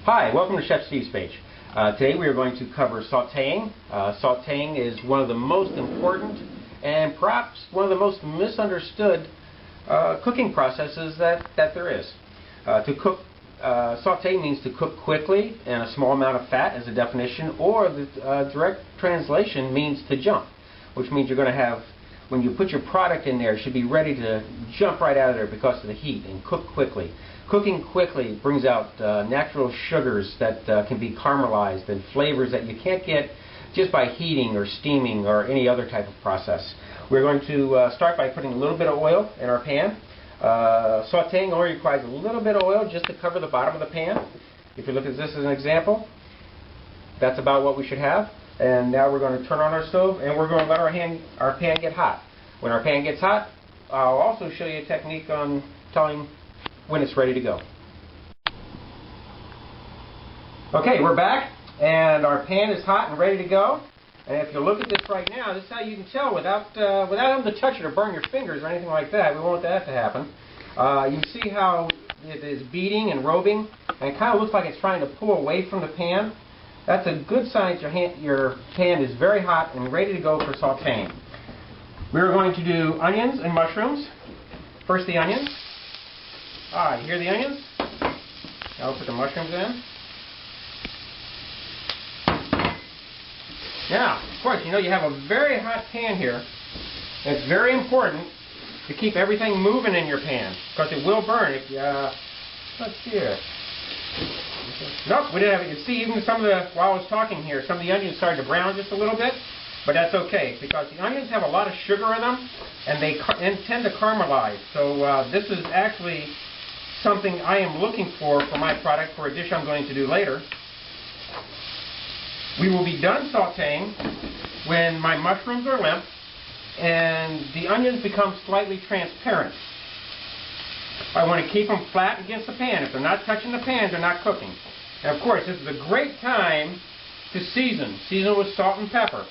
Hi, welcome to Chef Steve's page. Today we are going to cover sauteing. Sauteing is one of the most important and perhaps one of the most misunderstood cooking processes that there is. Saute means to cook quickly in a small amount of fat as a definition, or the direct translation means to jump, which means you're going to have, when you put your product in there, it should be ready to jump right out of there because of the heat and cook quickly. Cooking quickly brings out natural sugars that can be caramelized and flavors that you can't get just by heating or steaming or any other type of process. We're going to start by putting a little bit of oil in our pan. Sauteing only requires a little bit of oil just to cover the bottom of the pan. If you look at this as an example, that's about what we should have. And now we're going to turn on our stove and we're going to let our pan get hot. When our pan gets hot, I'll also show you a technique on telling when it's ready to go. Okay, we're back and our pan is hot and ready to go. And if you look at this right now, this is how you can tell without having to touch it or burn your fingers or anything like that. We want that to happen. You see how it is beating and robing, and it kind of looks like it's trying to pull away from the pan. That's a good sign that your pan is very hot and ready to go for sauteing. We're going to do onions and mushrooms. First the onions. You hear the onions? Now we'll put the mushrooms in. Now, of course, you know you have a very hot pan here. And it's very important to keep everything moving in your pan because it will burn. If you, let's see here. Nope, we didn't have it. You see, even some of the, while I was talking here, some of the onions started to brown just a little bit. But that's okay because the onions have a lot of sugar in them and they tend to caramelize. So this is actually something I am looking for my product for a dish I'm going to do later. We will be done sauteing when my mushrooms are limp and the onions become slightly transparent. I want to keep them flat against the pan. If they're not touching the pan, they're not cooking. And of course, this is a great time to season. Season with salt and pepper.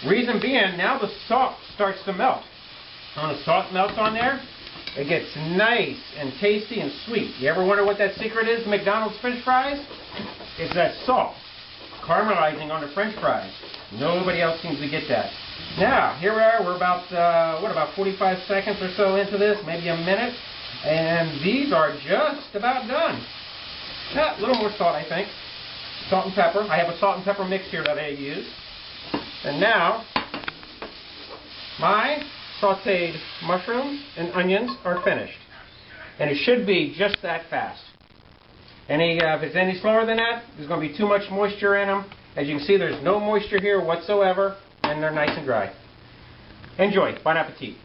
Reason being, now the salt starts to melt. When the salt melts on there, it gets nice and tasty and sweet. You ever wonder what that secret is to McDonald's French fries? It's that salt caramelizing on the French fries. Nobody else seems to get that. Now, here we are. We're about, about 45 seconds or so into this, maybe a minute. And these are just about done. A little more salt, I think. Salt and pepper. I have a salt and pepper mix here that I use. And now, my sauteed mushrooms and onions are finished. And it should be just that fast. If it's any slower than that, there's going to be too much moisture in them. As you can see, there's no moisture here whatsoever, and they're nice and dry. Enjoy. Bon appetit.